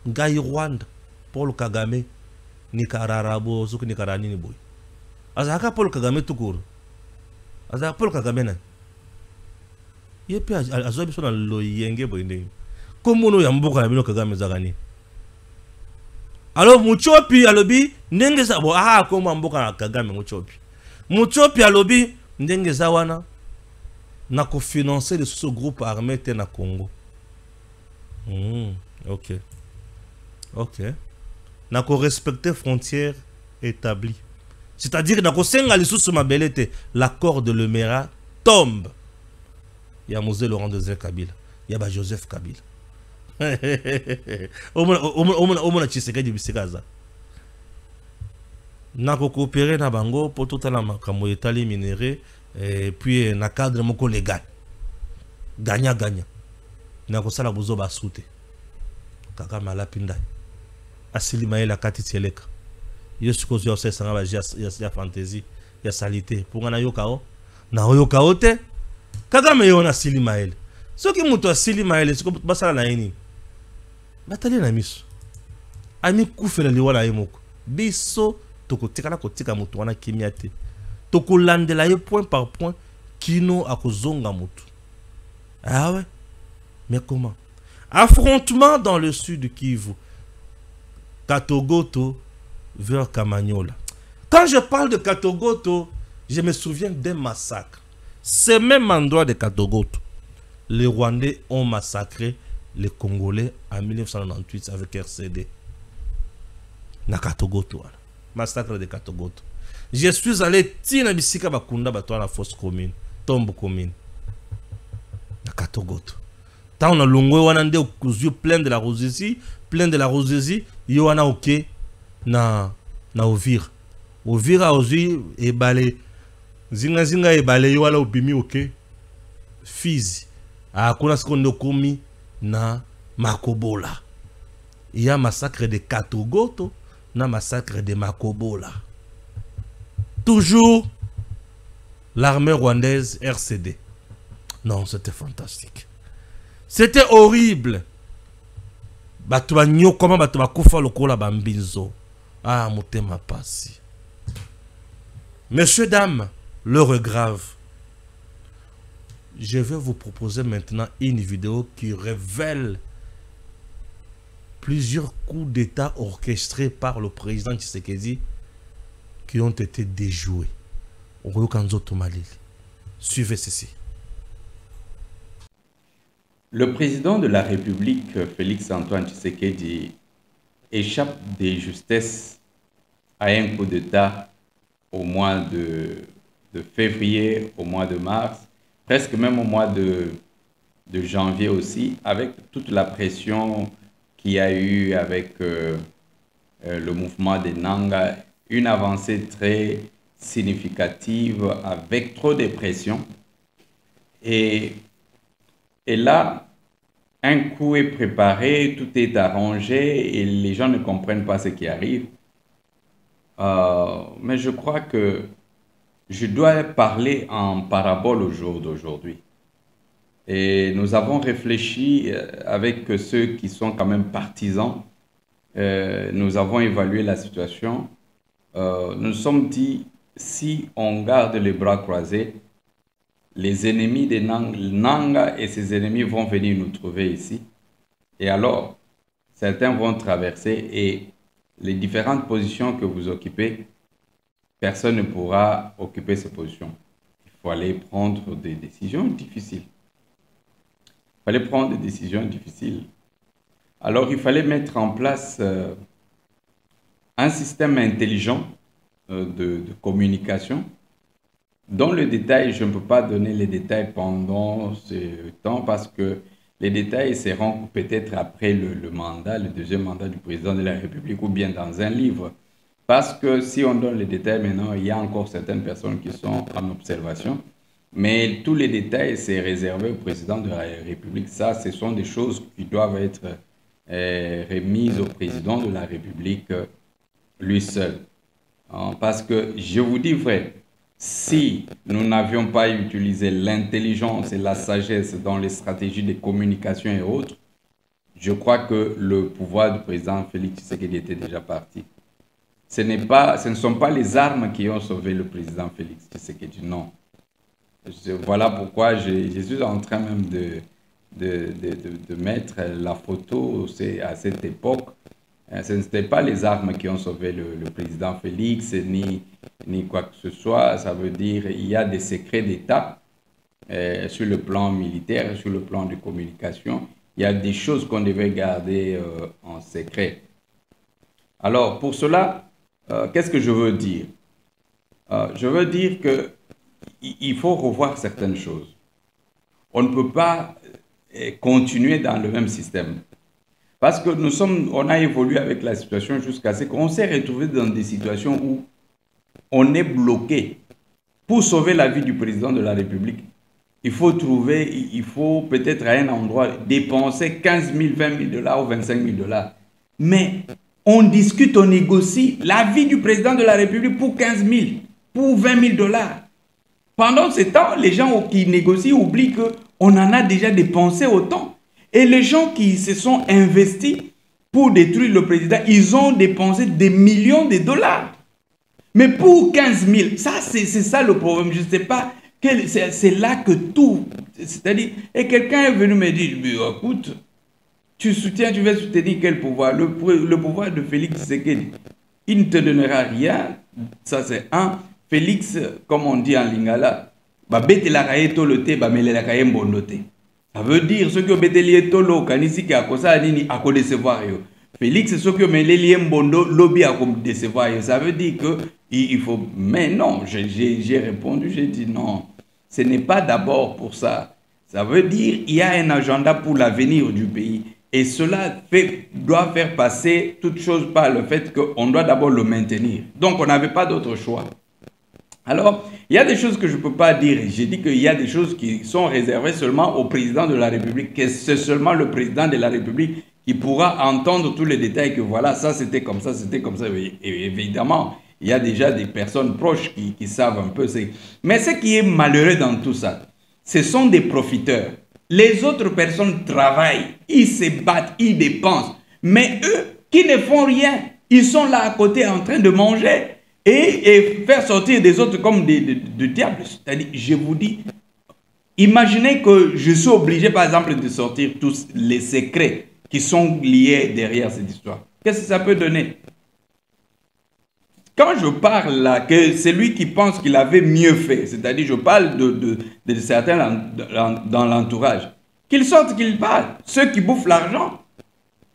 Ngai Rwanda, Paul Kagame, Nikararabo, Zuki Nikarani Niboy. Azaka Paul Kagame Tukuru. Azaka Paul Kagame na. Yepi azobi sona loyenge boyende. Komono ya mboka ya bino Kagame zagani. Alors Muchopi alobi ndenge za bo koma mboka na Kagame Muchopi. Muchopi alobi ndenge za wana na ko financer le sous-groupe armé te na Congo. OK. OK. Na ko respecter frontières établies. C'est-à-dire na ko senga le sous mabelete l'accord de Lemera tombe. Il y a Mosé Laurent de Kabila, il y a Joseph Kabila. Omona Tshisekedi bisikaza. Na ko coopérer na bango pour tout la makambo etali minéré et puis na cadre moko légal. Gagna. Na ko sala buzo basute. Kaka malapinda. Asili maela kati tieleka. Yo sikozo yo sanga ba ya fantaisie, ya salité. Pour na yokao, na yokao te. Kagame yo na sili maele. Soki muto asili maele siko basala na yini. Batali na miso. Ami kufela liwala yemoko. Biso toko tikala ko tika muto wana kimiate. Toko landela ye point par point kino akozonga muto. Ah ouais. Mais comment? Affrontement dans le sud Kivu. Katogoto vers Kamanyola. Quand je parle de Katogoto, je me souviens d'un massacre. Ce même endroit de Katogoto, les Rwandais ont massacré les Congolais en 1998 avec RCD. Na Katogoto. Massacre de Katogoto. Je suis allé tina bisika bakunda batwa la fosse commune, tombe commune. Na Katogoto. Tant on a longwe wanande au plein de la Rosesi, yo wana ok na Ovira. Ovira ozi e balé. Zinga e balé yo wala obimi ok. Fizi. A kuna skondo komi na Makobola. Il y a massacre de Katogoto, na massacre de Makobola. Toujours l'armée rwandaise RCD. Non, c'était fantastique. C'était horrible. Batuba nyo comment batuba kufa lokola bambinzo. Ah, motema pasi. Messieurs, dames, l'heure est grave. Je vais vous proposer maintenant une vidéo qui révèle plusieurs coups d'État orchestrés par le président Tshisekedi qui ont été déjoués. Suivez ceci. Le président de la République, Félix-Antoine Tshisekedi, échappe de justesse à un coup d'État au mois de février, au mois de mars, presque même au mois de janvier aussi, avec toute la pression qu'il y a eu avec le mouvement des Nanga, une avancée très significative avec trop de pression. Et là, un coup est préparé, tout est arrangé et les gens ne comprennent pas ce qui arrive. Mais je crois que je dois parler en parabole au jour d'aujourd'hui. Et nous avons réfléchi avec ceux qui sont quand même partisans. Nous avons évalué la situation. Nous nous sommes dit, si on garde les bras croisés, les ennemis des Nanga et ses ennemis vont venir nous trouver ici. Et alors, certains vont traverser et les différentes positions que vous occupez, personne ne pourra occuper ces positions. Il faut aller prendre des décisions difficiles. Il fallait prendre des décisions difficiles. Alors, il fallait mettre en place un système intelligent de communication. Dans le détail, je ne peux pas donner les détails pendant ce temps parce que les détails seront peut-être après le mandat, le deuxième mandat du président de la République ou bien dans un livre. Parce que si on donne les détails maintenant, il y a encore certaines personnes qui sont en observation. Mais tous les détails, c'est réservé au président de la République. Ça, ce sont des choses qui doivent être remises au président de la République lui seul. Parce que, je vous dis vrai, si nous n'avions pas utilisé l'intelligence et la sagesse dans les stratégies de communication et autres, je crois que le pouvoir du président Félix Tshisekedi était déjà parti. Ce ne sont pas les armes qui ont sauvé le président Félix Tshisekedi, non. Voilà pourquoi je suis en train même de mettre la photo à cette époque. Ce n'étaient pas les armes qui ont sauvé le président Félix, ni quoi que ce soit. Ça veut dire qu'il y a des secrets d'État sur le plan militaire, sur le plan de communication. Il y a des choses qu'on devait garder en secret. Alors, pour cela, qu'est-ce que je veux dire? Je veux dire qu'il faut revoir certaines choses. On ne peut pas continuer dans le même système. Parce que on a évolué avec la situation jusqu'à ce qu'on s'est retrouvé dans des situations où on est bloqué. Pour sauver la vie du président de la République, il faut peut-être à un endroit dépenser 15 000, 20 000 dollars ou 25 000 dollars. Mais on discute, on négocie la vie du président de la République pour 15 000, pour 20 000 dollars. Pendant ce temps, les gens qui négocient oublient qu'on en a déjà dépensé autant. Et les gens qui se sont investis pour détruire le président, ils ont dépensé des millions de dollars. Mais pour 15 000, c'est ça le problème. Je ne sais pas, c'est là que tout... C'est-à-dire, et quelqu'un est venu me dire, écoute, tu veux soutenir quel pouvoir? Le pouvoir de Félix Tshisekedi. Il ne te donnera rien. Ça, c'est un. Félix, comme on dit en lingala, ça veut dire ce que Beteli Tolo, Kanisi qui a kosa nini a ko décevoir yo. Félix ce que Meleli Mbondo lobby a ko décevoir yo. Ça veut dire que il faut. Mais non, j'ai répondu, j'ai dit non. Ce n'est pas d'abord pour ça. Ça veut dire il y a un agenda pour l'avenir du pays. Et cela doit faire passer toute chose par le fait qu'on doit d'abord le maintenir. Donc on n'avait pas d'autre choix. Alors, il y a des choses que je ne peux pas dire. J'ai dit qu'il y a des choses qui sont réservées seulement au président de la République, que c'est seulement le président de la République qui pourra entendre tous les détails, que voilà, ça c'était comme ça, c'était comme ça. Et évidemment, il y a déjà des personnes proches qui savent un peu. Mais ce qui est malheureux dans tout ça, ce sont des profiteurs. Les autres personnes travaillent, ils se battent, ils dépensent. Mais eux, qui ne font rien, ils sont là à côté en train de manger. Et faire sortir des autres comme des diables. C'est-à-dire, je vous dis, imaginez que je suis obligé, par exemple, de sortir tous les secrets qui sont liés derrière cette histoire. Qu'est-ce que ça peut donner? Quand je parle là, que c'est lui qui pense qu'il avait mieux fait, c'est-à-dire, je parle de certains dans l'entourage, qu'ils sortent, qu'ils parlent, ceux qui bouffent l'argent.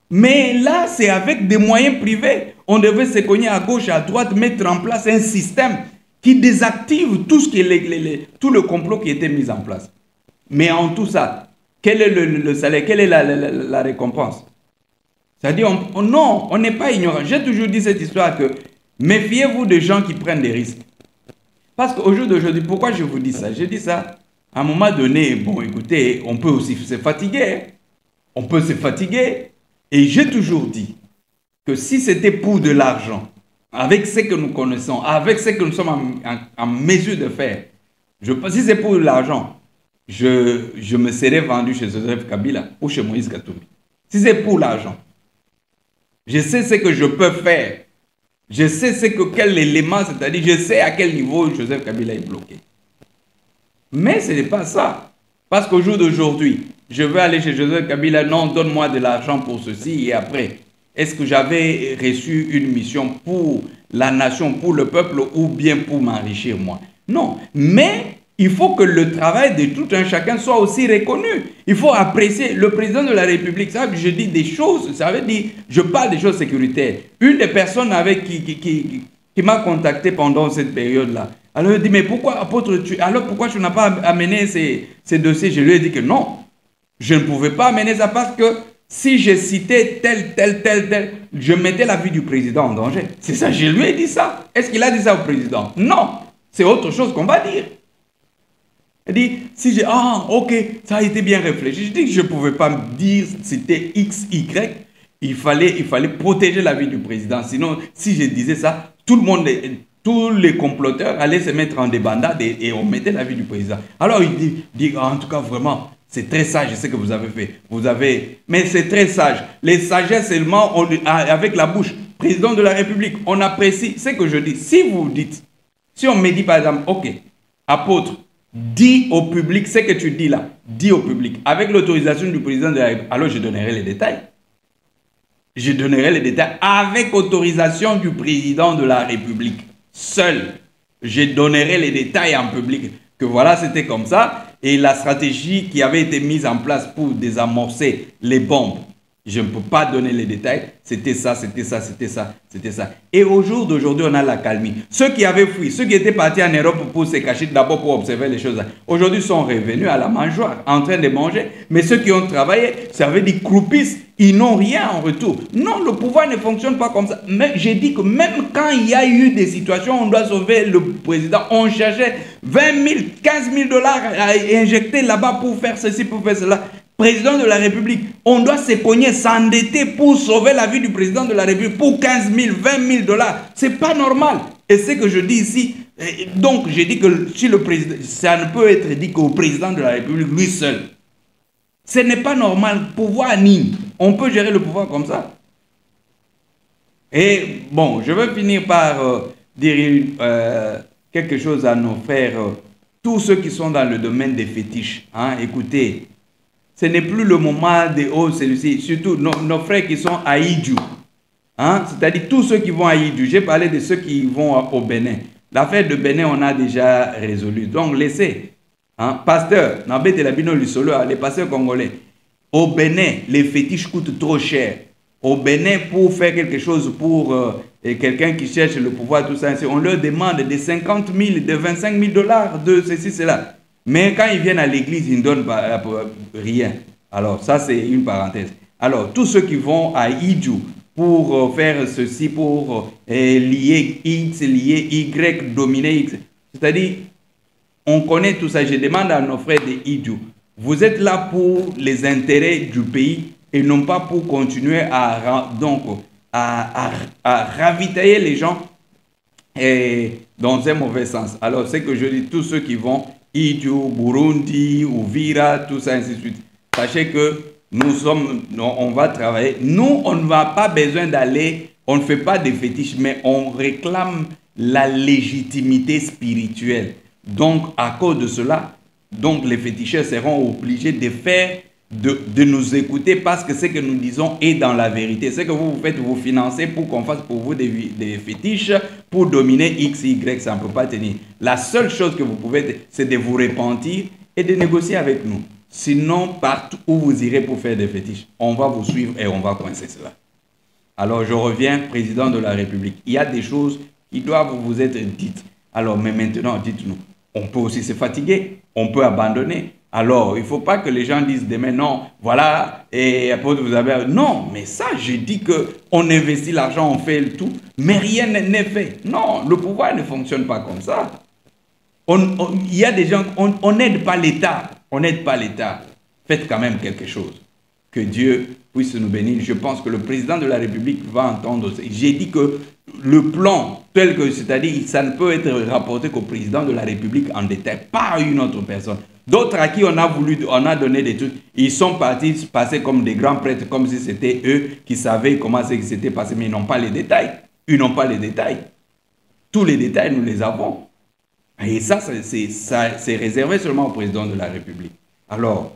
Mais là, c'est avec des moyens privés. On devait se cogner à gauche, à droite, mettre en place un système qui désactive tout tout le complot qui était mis en place. Mais en tout ça, quel est le salaire? Quelle est la récompense? C'est-à-dire, non, on n'est pas ignorant. J'ai toujours dit cette histoire que méfiez-vous des gens qui prennent des risques. Parce qu'au jour d'aujourd'hui, pourquoi je vous dis ça? Je dis ça à un moment donné, bon, écoutez, on peut aussi se fatiguer. On peut se fatiguer. Et j'ai toujours dit que si c'était pour de l'argent, avec ce que nous connaissons, avec ce que nous sommes en mesure de faire, si c'est pour l'argent, je me serais vendu chez Joseph Kabila ou chez Moïse Katumbi. Si c'est pour l'argent, je sais ce que je peux faire. Je sais quel élément, c'est-à-dire je sais à quel niveau Joseph Kabila est bloqué. Mais ce n'est pas ça. Parce qu'au jour d'aujourd'hui, je veux aller chez Joseph Kabila, non, donne-moi de l'argent pour ceci et après. Est-ce que j'avais reçu une mission pour la nation, pour le peuple ou bien pour m'enrichir moi? Non, mais il faut que le travail de tout un chacun soit aussi reconnu. Il faut apprécier le président de la République. Ça veut dire que je dis des choses, ça veut dire je parle des choses sécuritaires. Une des personnes avec qui m'a contacté pendant cette période-là, alors elle dit, mais pourquoi, apôtre, pourquoi tu n'as pas amené ces dossiers? Je lui ai dit que non, je ne pouvais pas amener ça parce que si je citais tel, je mettais la vie du président en danger. C'est ça, je lui ai dit ça. Est-ce qu'il a dit ça au président? Non, c'est autre chose qu'on va dire. Il dit, si j'ai, ok, ça a été bien réfléchi. Je dis que je ne pouvais pas me dire c'était X, Y. Il fallait protéger la vie du président. Sinon, si je disais ça, tous les comploteurs allaient se mettre en débandade et on mettait la vie du président. Alors il dit en tout cas vraiment, c'est très sage ce que vous avez fait. Mais c'est très sage. Les sagesses seulement avec la bouche. Président de la République, on apprécie ce que je dis. Si vous dites, si on me dit par exemple, ok, apôtre, dis au public ce que tu dis là, dis au public, avec l'autorisation du président de la République, alors je donnerai les détails. Je donnerai les détails avec autorisation du président de la République. Seul, je donnerai les détails en public. Que voilà, c'était comme ça. Et la stratégie qui avait été mise en place pour désamorcer les bombes, je ne peux pas donner les détails. C'était ça, c'était ça, c'était ça, c'était ça. Et au jour d'aujourd'hui, on a la calmie. Ceux qui avaient fui, ceux qui étaient partis en Europe pour se cacher, d'abord pour observer les choses, aujourd'hui sont revenus à la mangeoire, en train de manger. Mais ceux qui ont travaillé, ça veut dire croupissent, ils n'ont rien en retour. Non, le pouvoir ne fonctionne pas comme ça. Mais j'ai dit que même quand il y a eu des situations, on doit sauver le président. On cherchait 20 000, 15 000 dollars à injecter là-bas pour faire ceci, pour faire cela. Président de la République, on doit se cogner, s'endetter pour sauver la vie du président de la République pour 15 000, 20 000 dollars. C'est pas normal. Et c'est que je dis ici, donc j'ai dit que si le président, ça ne peut être dit qu'au président de la République, lui seul. Ce n'est pas normal. Pouvoir ni. On peut gérer le pouvoir comme ça. Et bon, je vais finir par dire quelque chose à nos frères, tous ceux qui sont dans le domaine des fétiches. Hein, écoutez, ce n'est plus le moment de celui-ci, surtout nos frères qui sont à Idjou. Hein, c'est-à-dire tous ceux qui vont à Idjou. J'ai parlé de ceux qui vont au Bénin. L'affaire de Bénin, on a déjà résolu. Donc laissez. Hein, pasteur, les pasteurs congolais. Au Bénin, les fétiches coûtent trop cher. Au Bénin, pour faire quelque chose pour quelqu'un qui cherche le pouvoir, tout ça, on leur demande de 50 000, de 25 000 dollars, de ceci, cela. Mais quand ils viennent à l'église, ils ne donnent pas, rien. Alors, ça, c'est une parenthèse. Alors, tous ceux qui vont à Idjou pour faire ceci, pour lier X, lier Y, dominer X, c'est-à-dire, on connaît tout ça. Je demande à nos frères de Idjou, vous êtes là pour les intérêts du pays et non pas pour continuer à ravitailler les gens dans un mauvais sens. Alors, c'est que je dis, tous ceux qui vont Idjou, Burundi, Uvira, tout ça, ainsi de suite. Sachez que on va travailler. Nous, on ne va pas besoin d'aller, on ne fait pas des fétiches, mais on réclame la légitimité spirituelle. Donc, à cause de cela, donc les féticheurs seront obligés de faire, de nous écouter parce que ce que nous disons est dans la vérité. Ce que vous faites, vous financez pour qu'on fasse pour vous des fétiches pour dominer X, Y, ça ne peut pas tenir. La seule chose que vous pouvez, c'est de vous repentir et de négocier avec nous. Sinon, partout où vous irez pour faire des fétiches, on va vous suivre et on va coincer cela. Alors, je reviens, président de la République. Il y a des choses qui doivent vous être dites. Alors, mais maintenant, dites-nous, on peut aussi se fatiguer, on peut abandonner. Alors, il ne faut pas que les gens disent demain, non, voilà, et après vous avez... Non, mais ça, j'ai dit qu'on investit l'argent, on fait le tout, mais rien n'est fait. Non, le pouvoir ne fonctionne pas comme ça. Il y a des gens, on n'aide pas l'État. On n'aide pas l'État. Faites quand même quelque chose. Que Dieu puisse nous bénir. Je pense que le président de la République va entendre. J'ai dit que le plan tel que, c'est-à-dire, ça ne peut être rapporté qu'au président de la République en détail, pas à une autre personne. D'autres à qui on a donné des trucs, ils sont passés comme des grands prêtres, comme si c'était eux qui savaient comment c'était passé, mais ils n'ont pas les détails. Ils n'ont pas les détails. Tous les détails, nous les avons. Et ça, c'est réservé seulement au président de la République. Alors,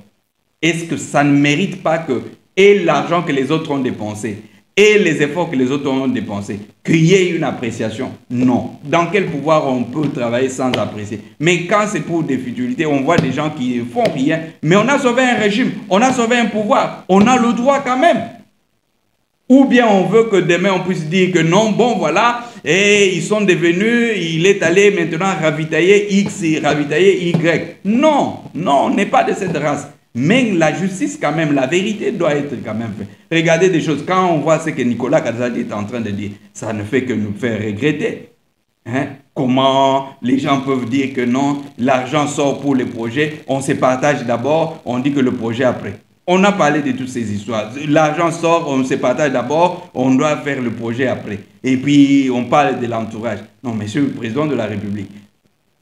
est-ce que ça ne mérite pas que, et l'argent que les autres ont dépensé, et les efforts que les autres ont dépensés, qu'il y ait une appréciation? Non. Dans quel pouvoir on peut travailler sans apprécier? Mais quand c'est pour des futilités, on voit des gens qui ne font rien, mais on a sauvé un régime, on a sauvé un pouvoir, on a le droit quand même. Ou bien on veut que demain on puisse dire que non, bon voilà, et ils sont devenus, il est allé maintenant ravitailler X et ravitailler Y. Non, non, on n'est pas de cette race. Mais la justice quand même, la vérité doit être quand même faite. Regardez des choses, quand on voit ce que Nicolas Kazadi est en train de dire, ça ne fait que nous faire regretter. Hein? Comment les gens peuvent dire que non, l'argent sort pour les projets, on se partage d'abord, on dit que le projet après. On a parlé de toutes ces histoires. L'argent sort, on se partage d'abord, on doit faire le projet après. Et puis, on parle de l'entourage. Non, monsieur le président de la République,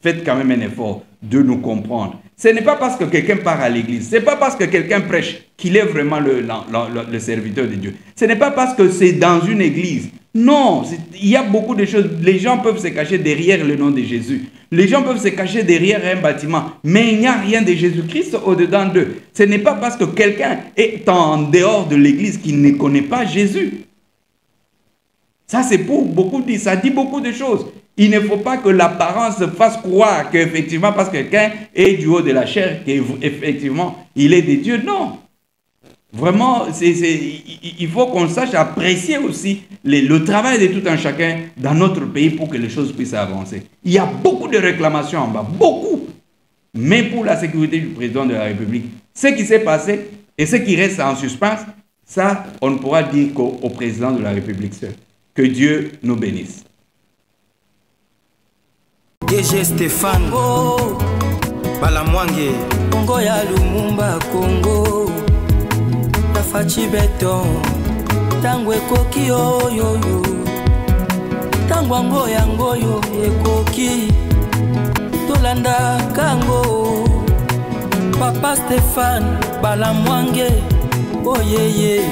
faites quand même un effort de nous comprendre. Ce n'est pas parce que quelqu'un part à l'église, ce n'est pas parce que quelqu'un prêche qu'il est vraiment le serviteur de Dieu. Ce n'est pas parce que c'est dans une église. Non, il y a beaucoup de choses. Les gens peuvent se cacher derrière le nom de Jésus. Les gens peuvent se cacher derrière un bâtiment, mais il n'y a rien de Jésus-Christ au-dedans d'eux. Ce n'est pas parce que quelqu'un est en dehors de l'église qu'il ne connaît pas Jésus. Ça, c'est pour beaucoup dire, ça dit beaucoup de choses. Il ne faut pas que l'apparence fasse croire qu'effectivement, parce que quelqu'un est du haut de la chair, qu'effectivement, il est de Dieu. Non. Vraiment, il faut qu'on sache apprécier aussi le travail de tout un chacun dans notre pays pour que les choses puissent avancer. Il y a beaucoup de réclamations en bas, beaucoup. Mais pour la sécurité du président de la République, ce qui s'est passé et ce qui reste en suspens, ça, on ne pourra dire qu'au président de la République seul. Que Dieu nous bénisse. DG Stéphane Balamwange Congo ya Lumumba Congo Tafachi Beton Tango ekoki oyoyo Tango ango yango yo ekoki Tolanda kango Papa Stéphane Balamwange Oh yeah yeah